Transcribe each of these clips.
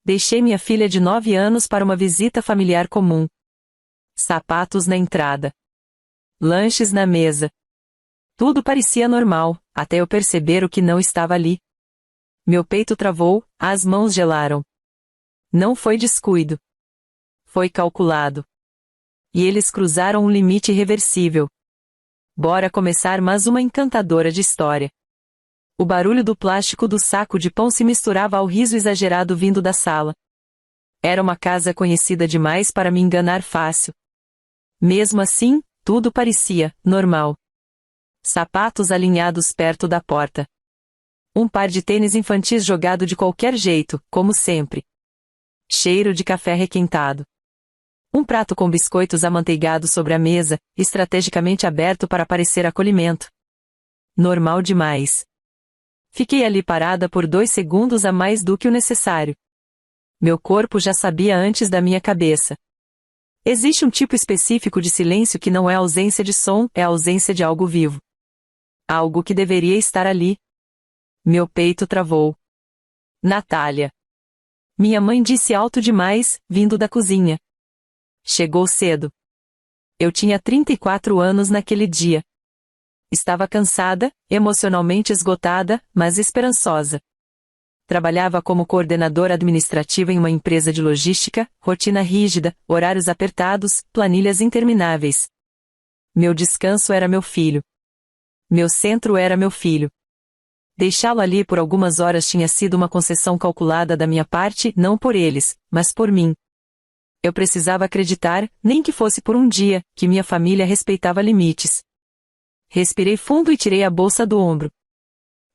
Deixei minha filha de 9 anos para uma visita familiar comum. Sapatos na entrada. Lanches na mesa. Tudo parecia normal, até eu perceber o que não estava ali. Meu peito travou, as mãos gelaram. Não foi descuido. Foi calculado. E eles cruzaram um limite irreversível. Bora começar mais uma encantadora de história. O barulho do plástico do saco de pão se misturava ao riso exagerado vindo da sala. Era uma casa conhecida demais para me enganar fácil. Mesmo assim, tudo parecia normal. Sapatos alinhados perto da porta. Um par de tênis infantis jogado de qualquer jeito, como sempre. Cheiro de café requentado. Um prato com biscoitos amanteigados sobre a mesa, estrategicamente aberto para parecer acolhimento. Normal demais. Fiquei ali parada por 2 segundos a mais do que o necessário. Meu corpo já sabia antes da minha cabeça. Existe um tipo específico de silêncio que não é ausência de som, é ausência de algo vivo. Algo que deveria estar ali. Meu peito travou. Natália. Minha mãe disse alto demais, vindo da cozinha. Chegou cedo. Eu tinha 34 anos naquele dia. Estava cansada, emocionalmente esgotada, mas esperançosa. Trabalhava como coordenadora administrativa em uma empresa de logística, rotina rígida, horários apertados, planilhas intermináveis. Meu descanso era meu filho. Meu centro era meu filho. Deixá-lo ali por algumas horas tinha sido uma concessão calculada da minha parte, não por eles, mas por mim. Eu precisava acreditar, nem que fosse por um dia, que minha família respeitava limites. Respirei fundo e tirei a bolsa do ombro.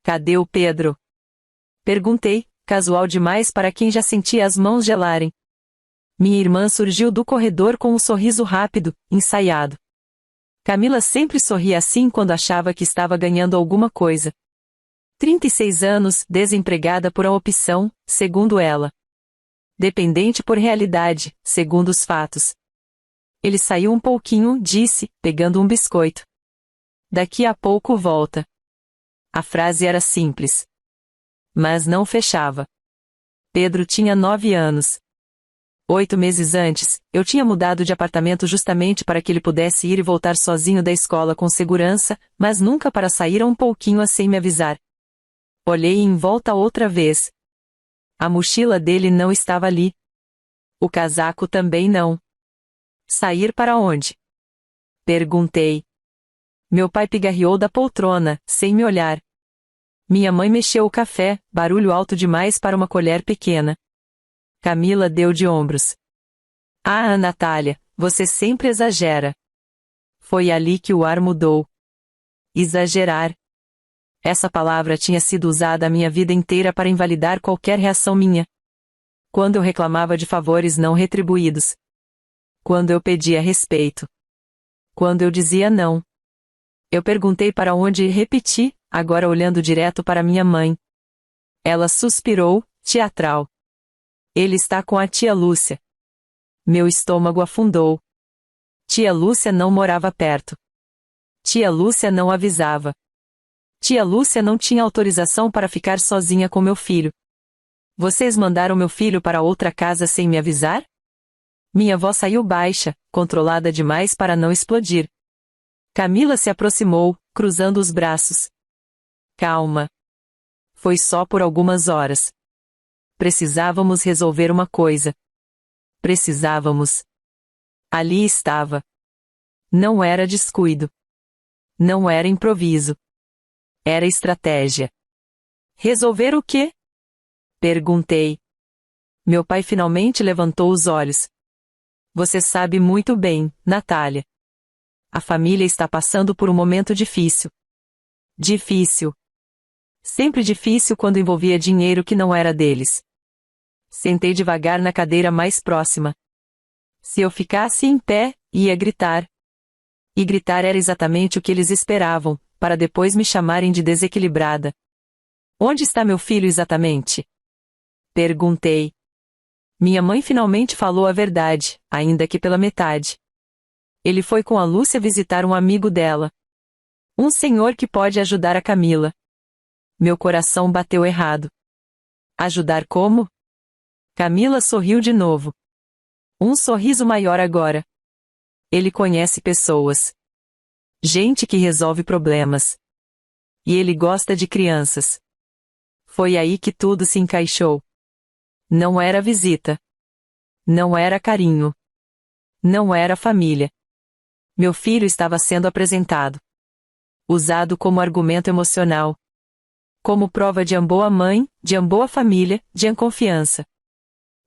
Cadê o Pedro? Perguntei, casual demais para quem já sentia as mãos gelarem. Minha irmã surgiu do corredor com um sorriso rápido, ensaiado. Camila sempre sorria assim quando achava que estava ganhando alguma coisa. 36 anos, desempregada por a opção, segundo ela. Dependente por realidade, segundo os fatos. Ele saiu um pouquinho, disse, pegando um biscoito. Daqui a pouco volta. A frase era simples. Mas não fechava. Pedro tinha 9 anos. 8 meses antes, eu tinha mudado de apartamento justamente para que ele pudesse ir e voltar sozinho da escola com segurança, mas nunca para sair um pouquinho sem me avisar. Olhei em volta outra vez. A mochila dele não estava ali. O casaco também não. Sair para onde? Perguntei. Meu pai pigarreou da poltrona, sem me olhar. Minha mãe mexeu o café, barulho alto demais para uma colher pequena. Camila deu de ombros. Ah, Natália, você sempre exagera. Foi ali que o ar mudou. Exagerar. Essa palavra tinha sido usada a minha vida inteira para invalidar qualquer reação minha. Quando eu reclamava de favores não retribuídos. Quando eu pedia respeito. Quando eu dizia não. Eu perguntei para onde e repeti, agora olhando direto para minha mãe. Ela suspirou, teatral. Ele está com a tia Lúcia. Meu estômago afundou. Tia Lúcia não morava perto. Tia Lúcia não avisava. Tia Lúcia não tinha autorização para ficar sozinha com meu filho. Vocês mandaram meu filho para outra casa sem me avisar? Minha voz saiu baixa, controlada demais para não explodir. Camila se aproximou, cruzando os braços. Calma. Foi só por algumas horas. Precisávamos resolver uma coisa. Precisávamos. Ali estava. Não era descuido. Não era improviso. Era estratégia. Resolver o quê? Perguntei. Meu pai finalmente levantou os olhos. Você sabe muito bem, Natália. A família está passando por um momento difícil. Difícil. Sempre difícil quando envolvia dinheiro que não era deles. Sentei devagar na cadeira mais próxima. Se eu ficasse em pé, ia gritar. E gritar era exatamente o que eles esperavam, para depois me chamarem de desequilibrada. Onde está meu filho exatamente? Perguntei. Minha mãe finalmente falou a verdade, ainda que pela metade. Ele foi com a Lúcia visitar um amigo dela. Um senhor que pode ajudar a Camila. Meu coração bateu errado. Ajudar como? Camila sorriu de novo. Um sorriso maior agora. Ele conhece pessoas. Gente que resolve problemas. E ele gosta de crianças. Foi aí que tudo se encaixou. Não era visita. Não era carinho. Não era família. Meu filho estava sendo apresentado. Usado como argumento emocional. Como prova de boa mãe, de boa família, de confiança.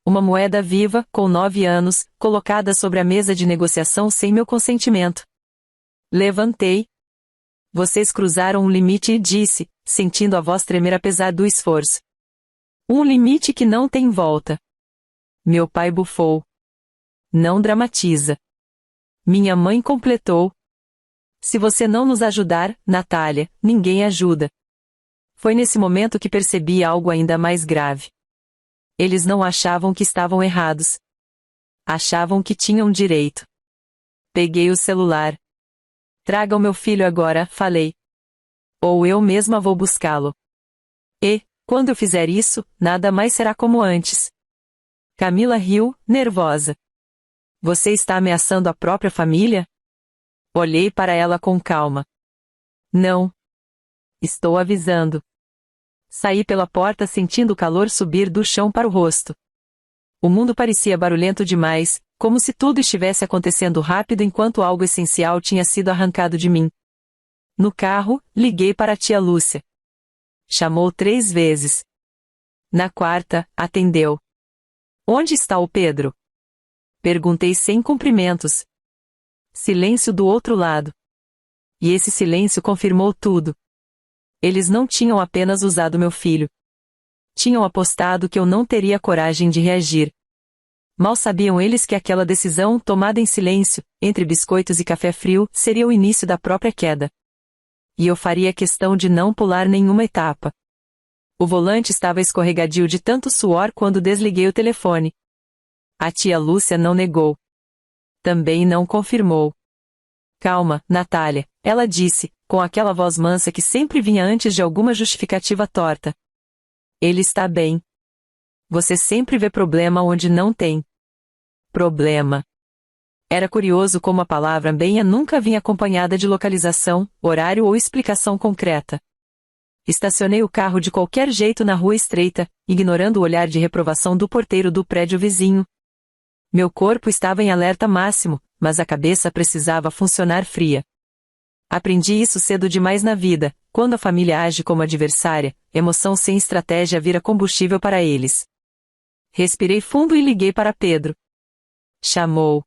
Uma moeda viva, com 9 anos, colocada sobre a mesa de negociação sem meu consentimento. Levantei. Vocês cruzaram um limite e disse, sentindo a voz tremer apesar do esforço. Um limite que não tem volta. Meu pai bufou. Não dramatiza. Minha mãe completou. Se você não nos ajudar, Natália, ninguém ajuda. Foi nesse momento que percebi algo ainda mais grave. Eles não achavam que estavam errados. Achavam que tinham direito. Peguei o celular. Traga o meu filho agora, falei. Ou eu mesma vou buscá-lo. E, quando eu fizer isso, nada mais será como antes. Camila riu, nervosa. Você está ameaçando a própria família? Olhei para ela com calma. Não. Estou avisando. Saí pela porta sentindo o calor subir do chão para o rosto. O mundo parecia barulhento demais, como se tudo estivesse acontecendo rápido enquanto algo essencial tinha sido arrancado de mim. No carro, liguei para a tia Lúcia. Chamou 3 vezes. Na quarta, atendeu. Onde está o Pedro? Perguntei sem cumprimentos. Silêncio do outro lado. E esse silêncio confirmou tudo. Eles não tinham apenas usado meu filho. Tinham apostado que eu não teria coragem de reagir. Mal sabiam eles que aquela decisão, tomada em silêncio, entre biscoitos e café frio, seria o início da própria queda. E eu faria questão de não pular nenhuma etapa. O volante estava escorregadio de tanto suor quando desliguei o telefone. A tia Lúcia não negou. Também não confirmou. Calma, Natália, ela disse, com aquela voz mansa que sempre vinha antes de alguma justificativa torta. Ele está bem. Você sempre vê problema onde não tem. Problema. Era curioso como a palavra bem nunca vinha acompanhada de localização, horário ou explicação concreta. Estacionei o carro de qualquer jeito na rua estreita, ignorando o olhar de reprovação do porteiro do prédio vizinho. Meu corpo estava em alerta máximo, mas a cabeça precisava funcionar fria. Aprendi isso cedo demais na vida, quando a família age como adversária, emoção sem estratégia vira combustível para eles. Respirei fundo e liguei para Pedro. Chamou.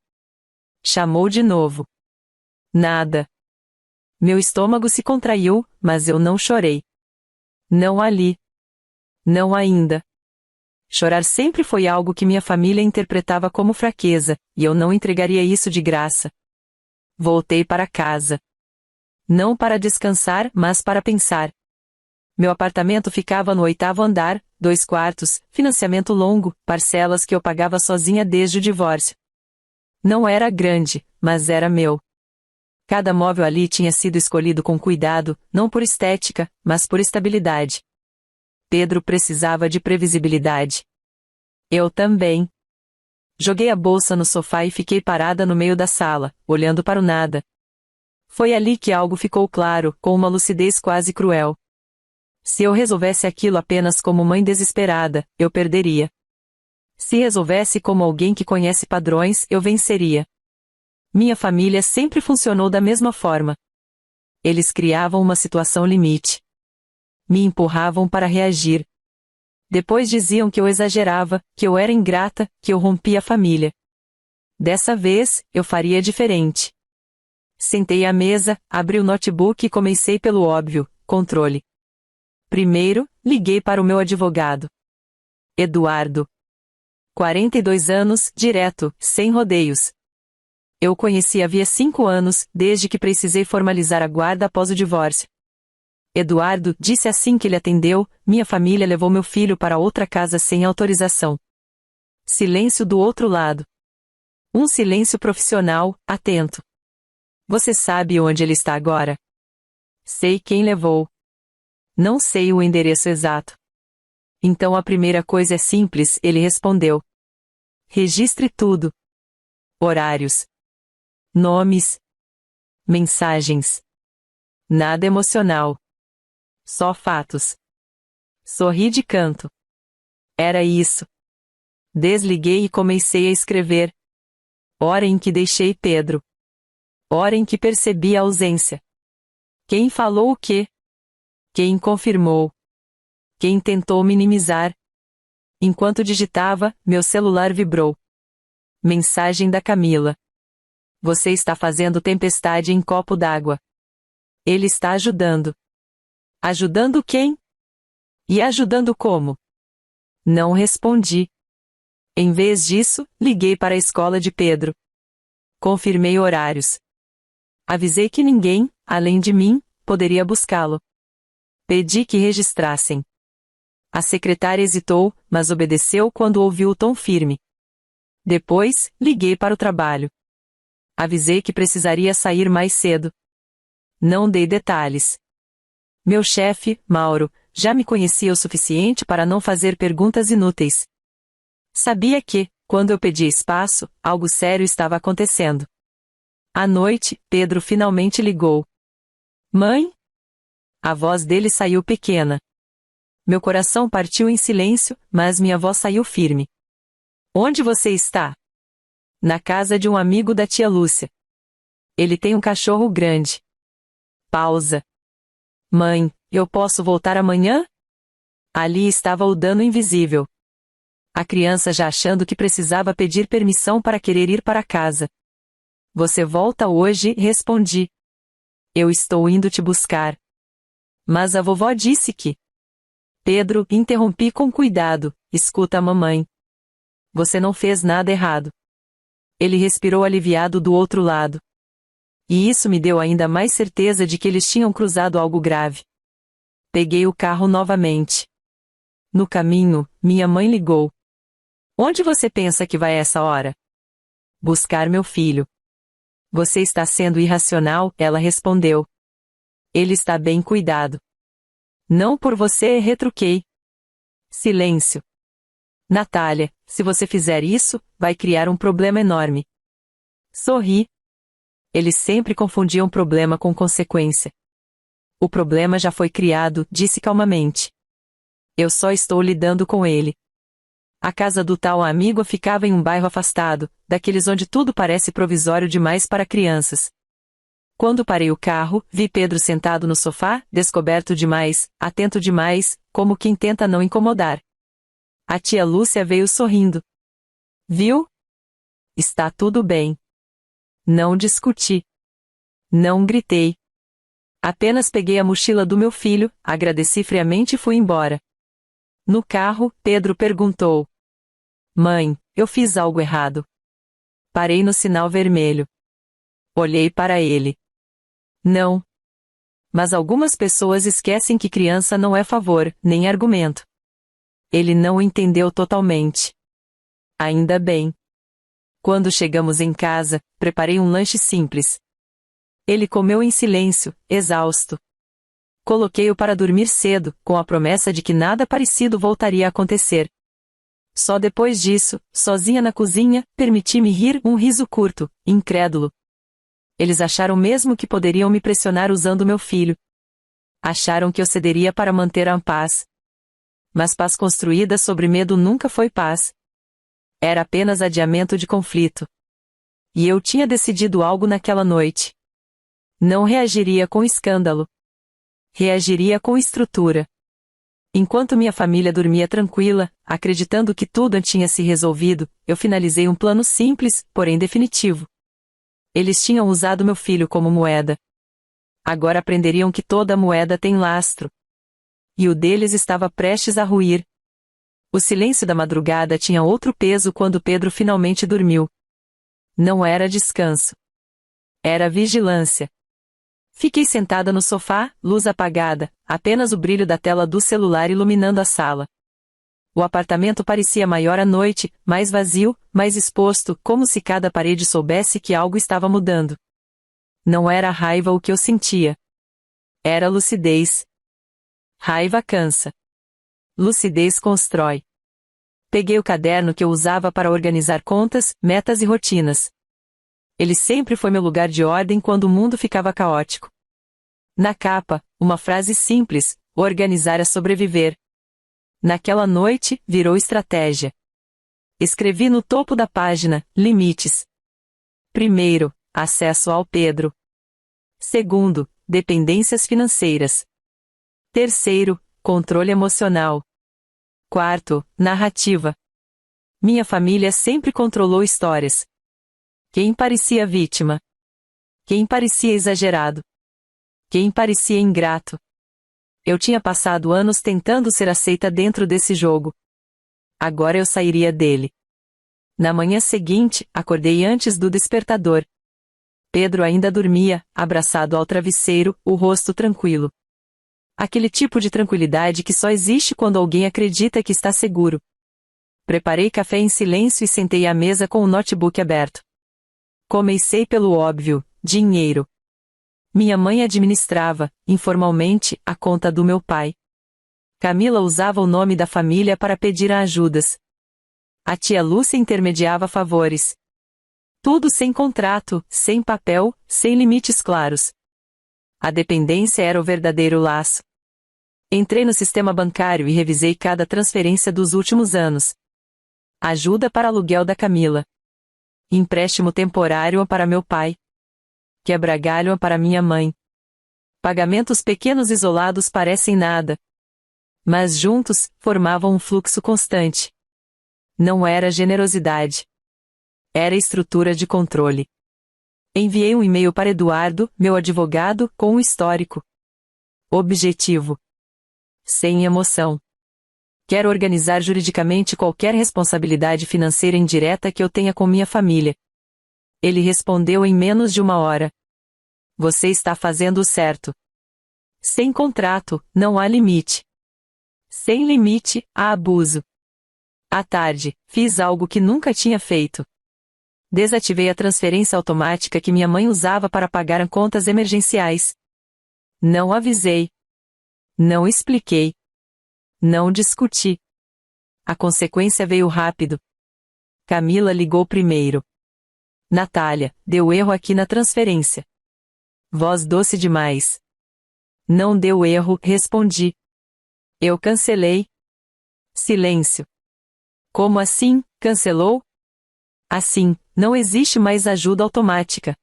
Chamou de novo. Nada. Meu estômago se contraiu, mas eu não chorei. Não ali. Não ainda. Chorar sempre foi algo que minha família interpretava como fraqueza, e eu não entregaria isso de graça. Voltei para casa. Não para descansar, mas para pensar. Meu apartamento ficava no 8º andar, 2 quartos, financiamento longo, parcelas que eu pagava sozinha desde o divórcio. Não era grande, mas era meu. Cada móvel ali tinha sido escolhido com cuidado, não por estética, mas por estabilidade. Pedro precisava de previsibilidade. Eu também. Joguei a bolsa no sofá e fiquei parada no meio da sala, olhando para o nada. Foi ali que algo ficou claro, com uma lucidez quase cruel. Se eu resolvesse aquilo apenas como mãe desesperada, eu perderia. Se resolvesse como alguém que conhece padrões, eu venceria. Minha família sempre funcionou da mesma forma. Eles criavam uma situação limite. Me empurravam para reagir. Depois diziam que eu exagerava, que eu era ingrata, que eu rompia a família. Dessa vez, eu faria diferente. Sentei à mesa, abri o notebook e comecei pelo óbvio, controle. Primeiro, liguei para o meu advogado. Eduardo. 42 anos, direto, sem rodeios. Eu o conheci havia 5 anos, desde que precisei formalizar a guarda após o divórcio. Eduardo disse assim que ele atendeu, minha família levou meu filho para outra casa sem autorização. Silêncio do outro lado. Um silêncio profissional, atento. Você sabe onde ele está agora? Sei quem levou. Não sei o endereço exato. Então a primeira coisa é simples, ele respondeu. Registre tudo. Horários. Nomes. Mensagens. Nada emocional. Só fatos. Sorri de canto. Era isso. Desliguei e comecei a escrever. Hora em que deixei Pedro. Hora em que percebi a ausência. Quem falou o quê? Quem confirmou? Quem tentou minimizar? Enquanto digitava, meu celular vibrou. Mensagem da Camila. Você está fazendo tempestade em copo d'água. Ele está ajudando. Ajudando quem? E ajudando como? Não respondi. Em vez disso, liguei para a escola de Pedro. Confirmei horários. Avisei que ninguém, além de mim, poderia buscá-lo. Pedi que registrassem. A secretária hesitou, mas obedeceu quando ouviu o tom firme. Depois, liguei para o trabalho. Avisei que precisaria sair mais cedo. Não dei detalhes. Meu chefe, Mauro, já me conhecia o suficiente para não fazer perguntas inúteis. Sabia que, quando eu pedia espaço, algo sério estava acontecendo. À noite, Pedro finalmente ligou. Mãe? A voz dele saiu pequena. Meu coração partiu em silêncio, mas minha voz saiu firme. Onde você está? Na casa de um amigo da tia Lúcia. Ele tem um cachorro grande. Pausa. Mãe, eu posso voltar amanhã? Ali estava o dano invisível. A criança já achando que precisava pedir permissão para querer ir para casa. Você volta hoje, respondi. Eu estou indo te buscar. Mas a vovó disse que... Pedro, interrompi com cuidado, escuta a mamãe. Você não fez nada errado. Ele respirou aliviado do outro lado. E isso me deu ainda mais certeza de que eles tinham cruzado algo grave. Peguei o carro novamente. No caminho, minha mãe ligou. Onde você pensa que vai essa hora? Buscar meu filho. Você está sendo irracional, ela respondeu. Ele está bem cuidado. Não por você, retruquei. Silêncio. Natália, se você fizer isso, vai criar um problema enorme. Sorri. Eles sempre confundiam problema com consequência. O problema já foi criado, disse calmamente. Eu só estou lidando com ele. A casa do tal amigo ficava em um bairro afastado, daqueles onde tudo parece provisório demais para crianças. Quando parei o carro, vi Pedro sentado no sofá, descoberto demais, atento demais, como quem tenta não incomodar. A tia Lúcia veio sorrindo. Viu? Está tudo bem. Não discuti. Não gritei. Apenas peguei a mochila do meu filho, agradeci friamente e fui embora. No carro, Pedro perguntou. Mãe, eu fiz algo errado. Parei no sinal vermelho. Olhei para ele. Não. Mas algumas pessoas esquecem que criança não é favor, nem argumento. Ele não entendeu totalmente. Ainda bem. Quando chegamos em casa, preparei um lanche simples. Ele comeu em silêncio, exausto. Coloquei-o para dormir cedo, com a promessa de que nada parecido voltaria a acontecer. Só depois disso, sozinha na cozinha, permiti-me rir um riso curto, incrédulo. Eles acharam mesmo que poderiam me pressionar usando meu filho. Acharam que eu cederia para manter a paz. Mas paz construída sobre medo nunca foi paz. Era apenas adiamento de conflito. E eu tinha decidido algo naquela noite. Não reagiria com escândalo. Reagiria com estrutura. Enquanto minha família dormia tranquila, acreditando que tudo tinha se resolvido, eu finalizei um plano simples, porém definitivo. Eles tinham usado meu filho como moeda. Agora aprenderiam que toda moeda tem lastro. E o deles estava prestes a ruir. O silêncio da madrugada tinha outro peso quando Pedro finalmente dormiu. Não era descanso. Era vigilância. Fiquei sentada no sofá, luz apagada, apenas o brilho da tela do celular iluminando a sala. O apartamento parecia maior à noite, mais vazio, mais exposto, como se cada parede soubesse que algo estava mudando. Não era raiva o que eu sentia. Era lucidez. Raiva cansa. lucidez constrói. Peguei o caderno que eu usava para organizar contas, metas e rotinas. Ele sempre foi meu lugar de ordem quando o mundo ficava caótico. Na capa, uma frase simples: organizar é sobreviver. Naquela noite, virou estratégia. Escrevi no topo da página: limites. Primeiro, acesso ao Pedro. Segundo, dependências financeiras. Terceiro, controle emocional. Quarto, narrativa. Minha família sempre controlou histórias. Quem parecia vítima? Quem parecia exagerado? Quem parecia ingrato? Eu tinha passado anos tentando ser aceita dentro desse jogo. Agora eu sairia dele. Na manhã seguinte, acordei antes do despertador. Pedro ainda dormia, abraçado ao travesseiro, o rosto tranquilo. Aquele tipo de tranquilidade que só existe quando alguém acredita que está seguro. Preparei café em silêncio e sentei à mesa com o notebook aberto. Comecei pelo óbvio: dinheiro. Minha mãe administrava, informalmente, a conta do meu pai. Camila usava o nome da família para pedir ajudas. A tia Lúcia intermediava favores. Tudo sem contrato, sem papel, sem limites claros. A dependência era o verdadeiro laço. Entrei no sistema bancário e revisei cada transferência dos últimos anos. Ajuda para aluguel da Camila. Empréstimo temporário para meu pai. Quebra-galho para minha mãe. Pagamentos pequenos isolados parecem nada. Mas juntos, formavam um fluxo constante. Não era generosidade. Era estrutura de controle. Enviei um e-mail para Eduardo, meu advogado, com um histórico. Objetivo. Sem emoção. Quero organizar juridicamente qualquer responsabilidade financeira indireta que eu tenha com minha família. Ele respondeu em menos de 1 hora. Você está fazendo o certo. Sem contrato, não há limite. Sem limite, há abuso. À tarde, fiz algo que nunca tinha feito. Desativei a transferência automática que minha mãe usava para pagar contas emergenciais. Não avisei. Não expliquei. Não discuti. A consequência veio rápido. Camila ligou primeiro. Natália, deu erro aqui na transferência. Voz doce demais. Não deu erro, respondi. Eu cancelei. Silêncio. Como assim, cancelou? Assim, não existe mais ajuda automática.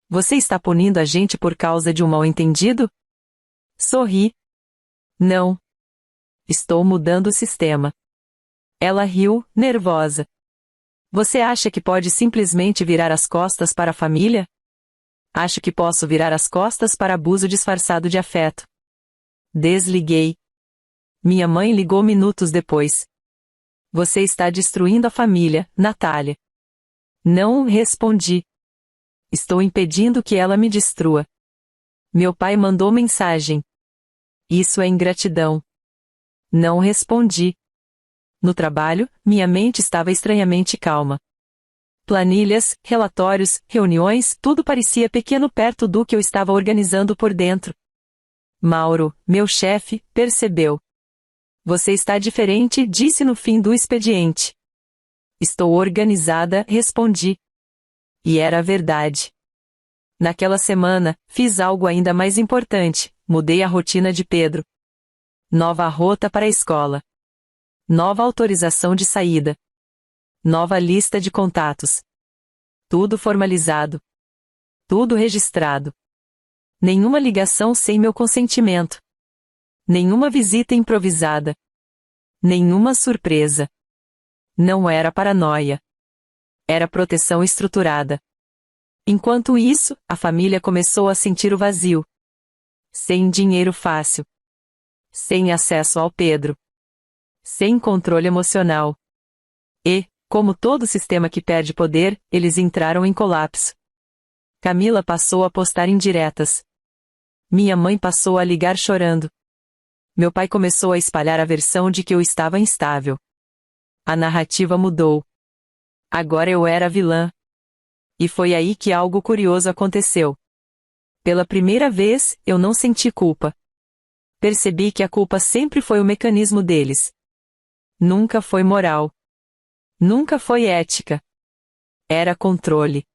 Você está punindo a gente por causa de um mal-entendido? Sorri. Não. Estou mudando o sistema. Ela riu, nervosa. Você acha que pode simplesmente virar as costas para a família? Acho que posso virar as costas para abuso disfarçado de afeto. Desliguei. Minha mãe ligou minutos depois. Você está destruindo a família, Natália. Não respondi. Estou impedindo que ela me destrua. Meu pai mandou mensagem. Isso é ingratidão. Não respondi. No trabalho, minha mente estava estranhamente calma. Planilhas, relatórios, reuniões, tudo parecia pequeno perto do que eu estava organizando por dentro. Mauro, meu chefe, percebeu. Você está diferente, disse no fim do expediente. Estou organizada, respondi. E era verdade. Naquela semana, fiz algo ainda mais importante: mudei a rotina de Pedro. Nova rota para a escola. Nova autorização de saída. Nova lista de contatos. Tudo formalizado. Tudo registrado. Nenhuma ligação sem meu consentimento. Nenhuma visita improvisada. Nenhuma surpresa. Não era paranoia. Era proteção estruturada. Enquanto isso, a família começou a sentir o vazio. Sem dinheiro fácil. Sem acesso ao Pedro. Sem controle emocional. E, como todo sistema que perde poder, eles entraram em colapso. Camila passou a postar indiretas. Minha mãe passou a ligar chorando. Meu pai começou a espalhar a versão de que eu estava instável. A narrativa mudou. Agora eu era a vilã. E foi aí que algo curioso aconteceu. Pela primeira vez, eu não senti culpa. percebi que a culpa sempre foi o mecanismo deles. Nunca foi moral. Nunca foi ética. Era controle.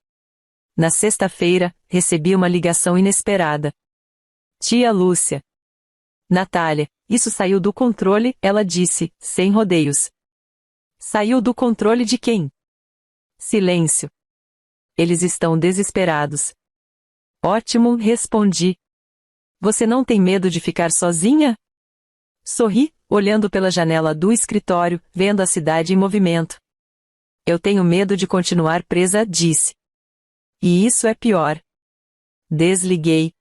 Na sexta-feira, recebi uma ligação inesperada. Tia Lúcia. Natália, isso saiu do controle, ela disse, sem rodeios. Saiu do controle de quem? Silêncio. Eles estão desesperados. Ótimo, respondi. Você não tem medo de ficar sozinha? Sorri, olhando pela janela do escritório, vendo a cidade em movimento. Eu tenho medo de continuar presa, disse. E isso é pior. Desliguei.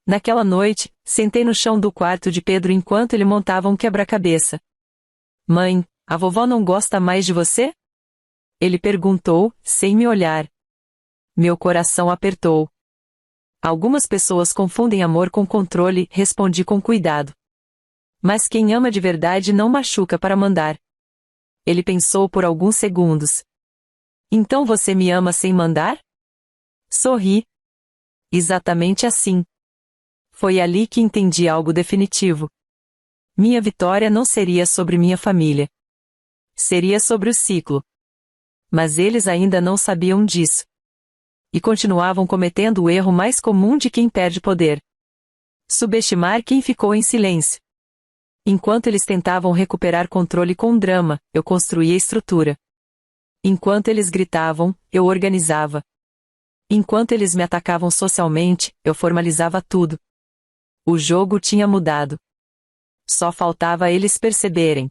Naquela noite, sentei no chão do quarto de Pedro enquanto ele montava um quebra-cabeça. Mãe, a vovó não gosta mais de você? Ele perguntou, sem me olhar. Meu coração apertou. Algumas pessoas confundem amor com controle, respondi com cuidado. Mas quem ama de verdade não machuca para mandar. Ele pensou por alguns segundos. Então você me ama sem mandar? Sorri. Exatamente assim. Foi ali que entendi algo definitivo. Minha vitória não seria sobre minha família. Seria sobre o ciclo. Mas eles ainda não sabiam disso. E continuavam cometendo o erro mais comum de quem perde poder. Subestimar quem ficou em silêncio. Enquanto eles tentavam recuperar controle com drama, eu construía estrutura. Enquanto eles gritavam, eu organizava. Enquanto eles me atacavam socialmente, eu formalizava tudo. O jogo tinha mudado. Só faltava eles perceberem.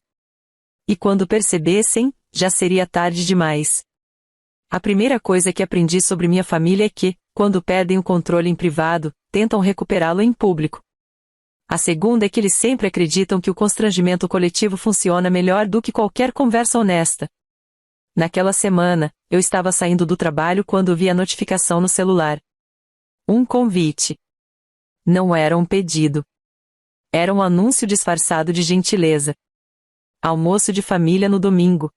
E quando percebessem, já seria tarde demais. A primeira coisa que aprendi sobre minha família é que, quando perdem o controle em privado, tentam recuperá-lo em público. A segunda é que eles sempre acreditam que o constrangimento coletivo funciona melhor do que qualquer conversa honesta. Naquela semana, eu estava saindo do trabalho quando vi a notificação no celular. Um convite. Não era um pedido. Era um anúncio disfarçado de gentileza. Almoço de família no domingo.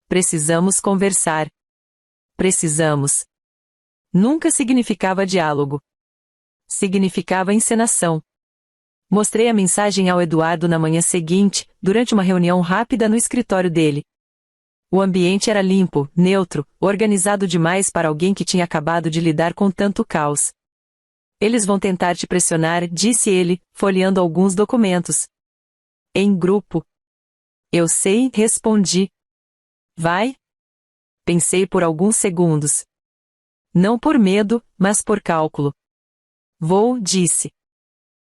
Precisamos conversar. Precisamos. Nunca significava diálogo. Significava encenação. Mostrei a mensagem ao Eduardo na manhã seguinte, durante uma reunião rápida no escritório dele. O ambiente era limpo, neutro, organizado demais para alguém que tinha acabado de lidar com tanto caos. Eles vão tentar te pressionar, disse ele, folheando alguns documentos. Em grupo. Eu sei, respondi. Vai? Pensei por alguns segundos. Não por medo, mas por cálculo. Vou, disse.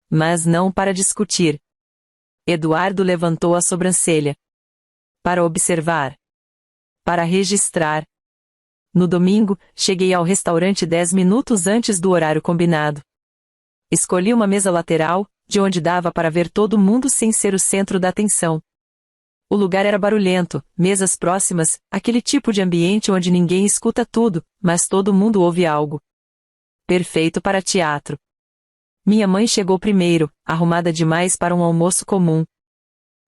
Mas não para discutir. Eduardo levantou a sobrancelha. Para observar. Para registrar. No domingo, cheguei ao restaurante 10 minutos antes do horário combinado. Escolhi uma mesa lateral, de onde dava para ver todo mundo sem ser o centro da atenção. O lugar era barulhento, mesas próximas, aquele tipo de ambiente onde ninguém escuta tudo, mas todo mundo ouve algo. Perfeito para teatro. Minha mãe chegou primeiro, arrumada demais para um almoço comum.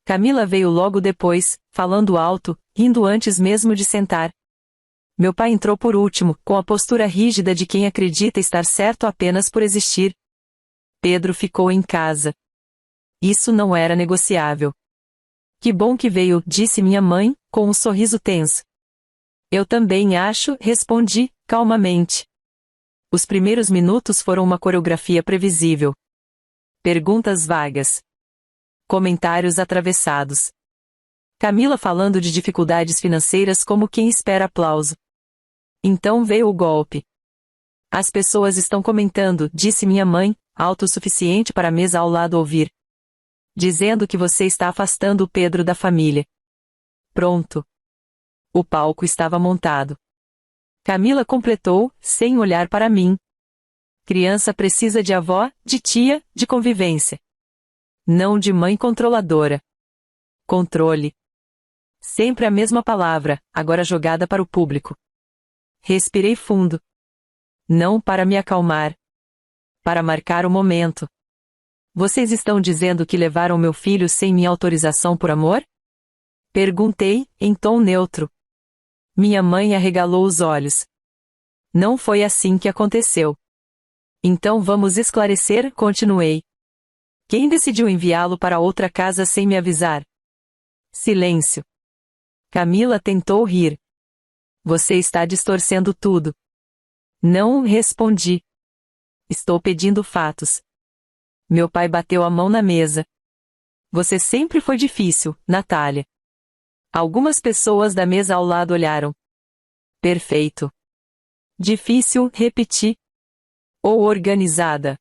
Camila veio logo depois, falando alto, rindo antes mesmo de sentar. Meu pai entrou por último, com a postura rígida de quem acredita estar certo apenas por existir. Pedro ficou em casa. Isso não era negociável. Que bom que veio, disse minha mãe, com um sorriso tenso. Eu também acho, respondi, calmamente. Os primeiros minutos foram uma coreografia previsível. Perguntas vagas. Comentários atravessados. Camila falando de dificuldades financeiras como quem espera aplauso. Então veio o golpe. As pessoas estão comentando, disse minha mãe, alto o suficiente para a mesa ao lado ouvir. Dizendo que você está afastando o Pedro da família. Pronto. O palco estava montado. Camila completou, sem olhar para mim. Criança precisa de avó, de tia, de convivência. Não de mãe controladora. Controle. Sempre a mesma palavra, agora jogada para o público. Respirei fundo. Não para me acalmar. Para marcar o momento. Vocês estão dizendo que levaram meu filho sem minha autorização por amor? Perguntei, em tom neutro. Minha mãe arregalou os olhos. Não foi assim que aconteceu. Então vamos esclarecer, continuei. Quem decidiu enviá-lo para outra casa sem me avisar? Silêncio. Camila tentou rir. Você está distorcendo tudo. Não respondi. Estou pedindo fatos. Meu pai bateu a mão na mesa. Você sempre foi difícil, Natália. Algumas pessoas da mesa ao lado olharam. Perfeito. Difícil, repeti. Ou organizada.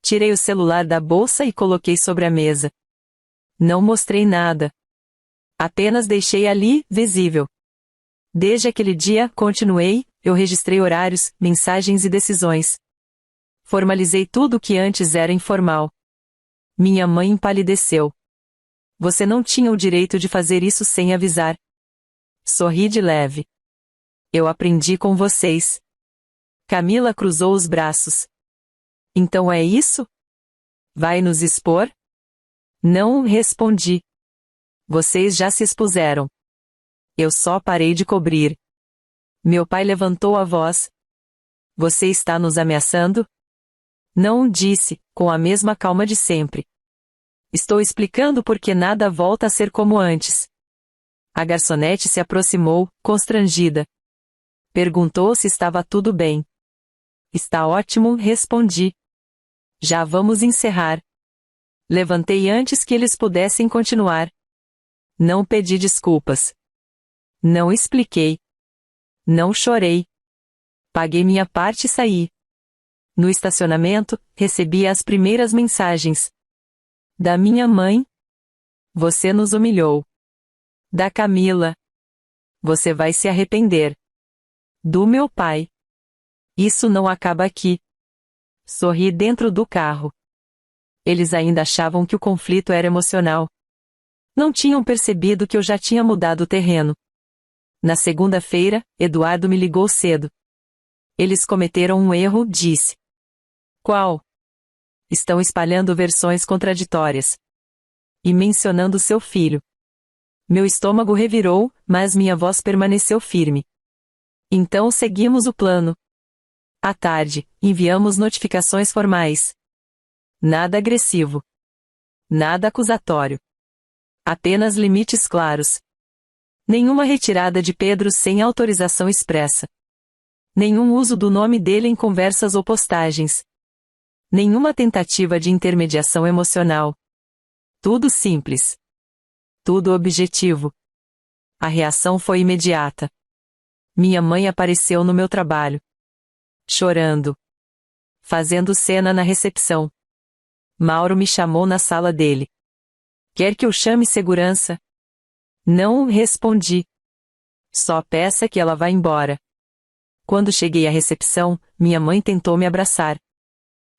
Tirei o celular da bolsa e coloquei sobre a mesa. Não mostrei nada. Apenas deixei ali, visível. Desde aquele dia, continuei, eu registrei horários, mensagens e decisões. Formalizei tudo o que antes era informal. Minha mãe empalideceu. Você não tinha o direito de fazer isso sem avisar. Sorri de leve. Eu aprendi com vocês. Camila cruzou os braços. Então é isso? Vai nos expor? Não respondi. Vocês já se expuseram. Eu só parei de cobrir. Meu pai levantou a voz. Você está nos ameaçando? Não disse, com a mesma calma de sempre. Estou explicando porque nada volta a ser como antes. A garçonete se aproximou, constrangida. Perguntou se estava tudo bem. Está ótimo, respondi. Já vamos encerrar. Levantei antes que eles pudessem continuar. Não pedi desculpas. Não expliquei. Não chorei. Paguei minha parte e saí. No estacionamento, recebi as primeiras mensagens. Da minha mãe. Você nos humilhou. Da Camila. Você vai se arrepender. Do meu pai. Isso não acaba aqui. Sorri dentro do carro. Eles ainda achavam que o conflito era emocional. Não tinham percebido que eu já tinha mudado o terreno. Na segunda-feira, Eduardo me ligou cedo. Eles cometeram um erro, disse. Qual? Estão espalhando versões contraditórias. E mencionando seu filho. Meu estômago revirou, mas minha voz permaneceu firme. Então seguimos o plano. À tarde, enviamos notificações formais. Nada agressivo. Nada acusatório. Apenas limites claros. Nenhuma retirada de Pedro sem autorização expressa. Nenhum uso do nome dele em conversas ou postagens. Nenhuma tentativa de intermediação emocional. Tudo simples. Tudo objetivo. A reação foi imediata. Minha mãe apareceu no meu trabalho. Chorando. Fazendo cena na recepção. Mauro me chamou na sala dele. Quer que eu chame segurança? Não respondi. Só peça que ela vá embora. Quando cheguei à recepção, minha mãe tentou me abraçar.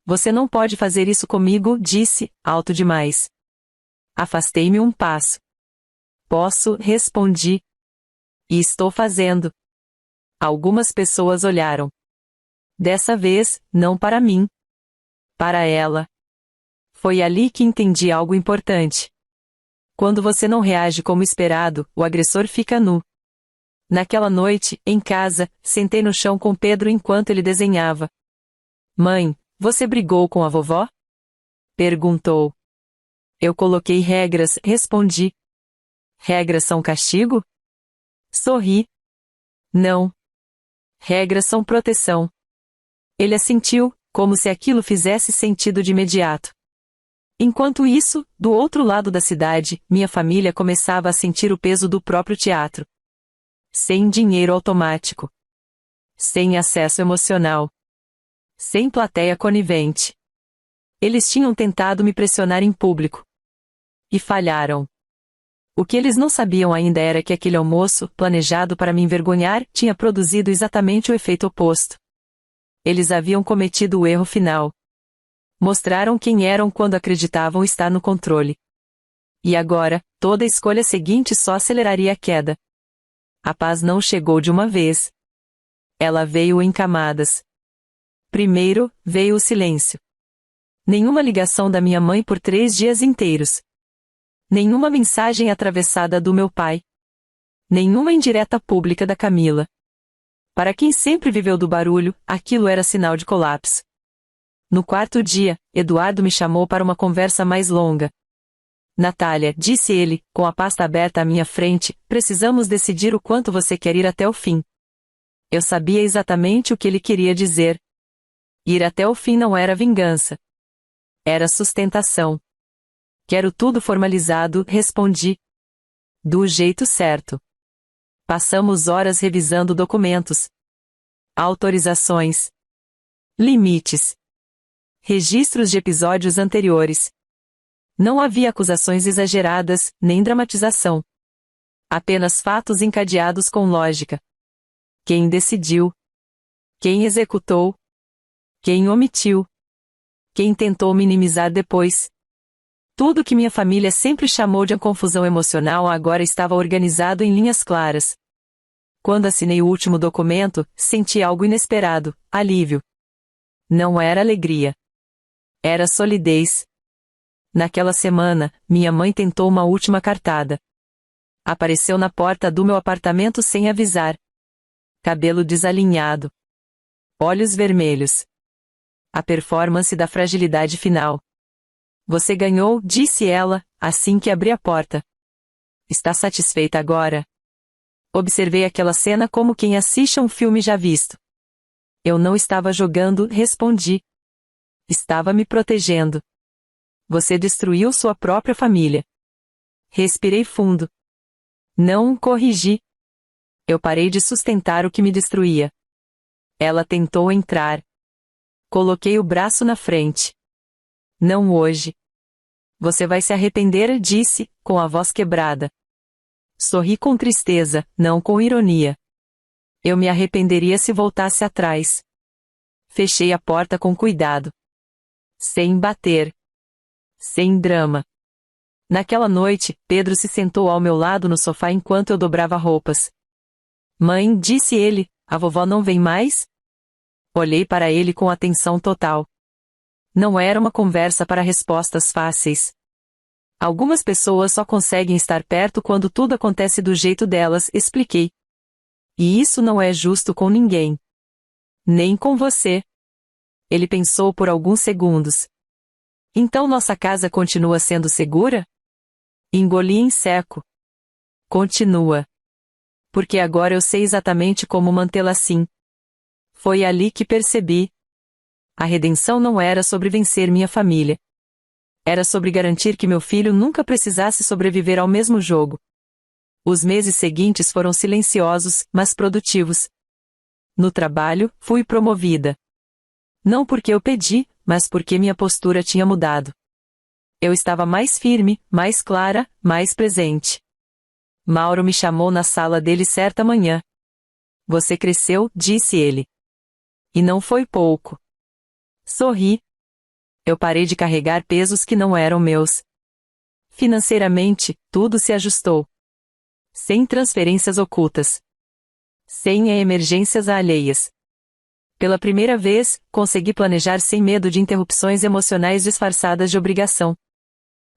Você não pode fazer isso comigo, disse, alto demais. Afastei-me um passo. Posso, respondi. E estou fazendo. Algumas pessoas olharam. Dessa vez, não para mim. Para ela. Foi ali que entendi algo importante. Quando você não reage como esperado, o agressor fica nu. Naquela noite, em casa, sentei no chão com Pedro enquanto ele desenhava. Mãe, você brigou com a vovó? Perguntou. Eu coloquei regras, respondi. Regras são castigo? Sorri. Não. Regras são proteção. Ele assentiu, como se aquilo fizesse sentido de imediato. Enquanto isso, do outro lado da cidade, minha família começava a sentir o peso do próprio teatro. Sem dinheiro automático. Sem acesso emocional. Sem plateia conivente. Eles tinham tentado me pressionar em público. E falharam. O que eles não sabiam ainda era que aquele almoço, planejado para me envergonhar, tinha produzido exatamente o efeito oposto. Eles haviam cometido o erro final. Mostraram quem eram quando acreditavam estar no controle. E agora, toda a escolha seguinte só aceleraria a queda. A paz não chegou de uma vez. Ela veio em camadas. Primeiro, veio o silêncio. Nenhuma ligação da minha mãe por 3 dias inteiros. Nenhuma mensagem atravessada do meu pai. Nenhuma indireta pública da Camila. Para quem sempre viveu do barulho, aquilo era sinal de colapso. No quarto dia, Eduardo me chamou para uma conversa mais longa. Natália, disse ele, com a pasta aberta à minha frente, precisamos decidir o quanto você quer ir até o fim. Eu sabia exatamente o que ele queria dizer. Ir até o fim não era vingança. Era sustentação. Quero tudo formalizado, respondi. Do jeito certo. Passamos horas revisando documentos. Autorizações. Limites. Registros de episódios anteriores. Não havia acusações exageradas, nem dramatização. Apenas fatos encadeados com lógica. Quem decidiu? Quem executou? Quem omitiu? Quem tentou minimizar depois? Tudo que minha família sempre chamou de confusão emocional agora estava organizado em linhas claras. Quando assinei o último documento, senti algo inesperado, alívio. Não era alegria. Era solidez. Naquela semana, minha mãe tentou uma última cartada. Apareceu na porta do meu apartamento sem avisar. Cabelo desalinhado. Olhos vermelhos. A performance da fragilidade final. Você ganhou, disse ela, assim que abri a porta. Está satisfeita agora? Observei aquela cena como quem assiste a um filme já visto. Eu não estava jogando, respondi. Estava me protegendo. Você destruiu sua própria família. Respirei fundo. Não corrigi. Eu parei de sustentar o que me destruía. Ela tentou entrar. Coloquei o braço na frente. Não hoje. Você vai se arrepender, disse, com a voz quebrada. Sorri com tristeza, não com ironia. Eu me arrependeria se voltasse atrás. Fechei a porta com cuidado. Sem bater. Sem drama. Naquela noite, Pedro se sentou ao meu lado no sofá enquanto eu dobrava roupas. Mãe, disse ele, a vovó não vem mais? Olhei para ele com atenção total. Não era uma conversa para respostas fáceis. Algumas pessoas só conseguem estar perto quando tudo acontece do jeito delas, expliquei. E isso não é justo com ninguém. Nem com você. Ele pensou por alguns segundos. Então nossa casa continua sendo segura? Engoli em seco. Continua. Porque agora eu sei exatamente como mantê-la assim. Foi ali que percebi. A redenção não era sobre vencer minha família. Era sobre garantir que meu filho nunca precisasse sobreviver ao mesmo jogo. Os meses seguintes foram silenciosos, mas produtivos. No trabalho, fui promovida. Não porque eu pedi, mas porque minha postura tinha mudado. Eu estava mais firme, mais clara, mais presente. Mauro me chamou na sala dele certa manhã. Você cresceu, disse ele. E não foi pouco. Sorri. Eu parei de carregar pesos que não eram meus. Financeiramente, tudo se ajustou. Sem transferências ocultas. Sem emergências alheias. Pela primeira vez, consegui planejar sem medo de interrupções emocionais disfarçadas de obrigação.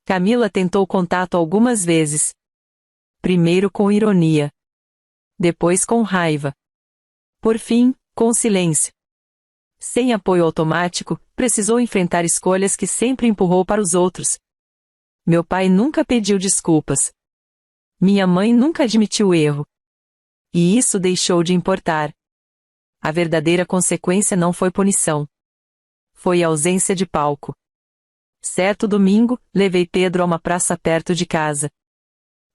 Camila tentou contato algumas vezes. Primeiro com ironia. Depois com raiva. Por fim, com silêncio. Sem apoio automático, precisou enfrentar escolhas que sempre empurrou para os outros. Meu pai nunca pediu desculpas. Minha mãe nunca admitiu erro. E isso deixou de importar. A verdadeira consequência não foi punição. Foi ausência de palco. Certo domingo, levei Pedro a uma praça perto de casa.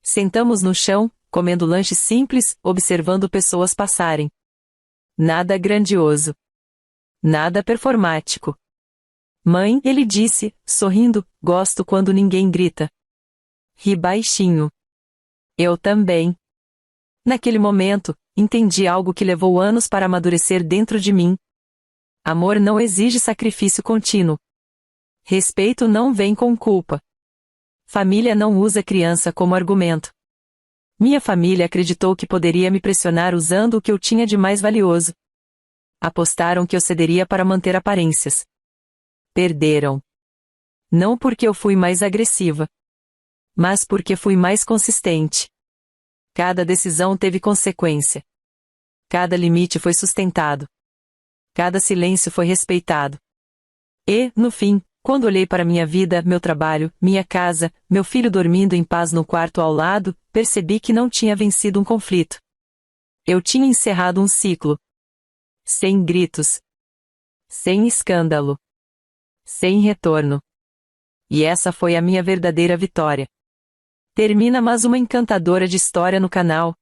Sentamos no chão, comendo lanche simples, observando pessoas passarem. Nada grandioso. Nada performático. Mãe, ele disse, sorrindo, gosto quando ninguém grita. Ri baixinho. Eu também. Naquele momento, entendi algo que levou anos para amadurecer dentro de mim. Amor não exige sacrifício contínuo. Respeito não vem com culpa. Família não usa criança como argumento. Minha família acreditou que poderia me pressionar usando o que eu tinha de mais valioso. Apostaram que eu cederia para manter aparências. Perderam. Não porque eu fui mais agressiva, mas porque fui mais consistente. Cada decisão teve consequência. Cada limite foi sustentado. Cada silêncio foi respeitado. E, no fim, quando olhei para minha vida, meu trabalho, minha casa, meu filho dormindo em paz no quarto ao lado, percebi que não tinha vencido um conflito. Eu tinha encerrado um ciclo. Sem gritos. Sem escândalo. Sem retorno. E essa foi a minha verdadeira vitória. Termina mais uma encantadora de história no canal.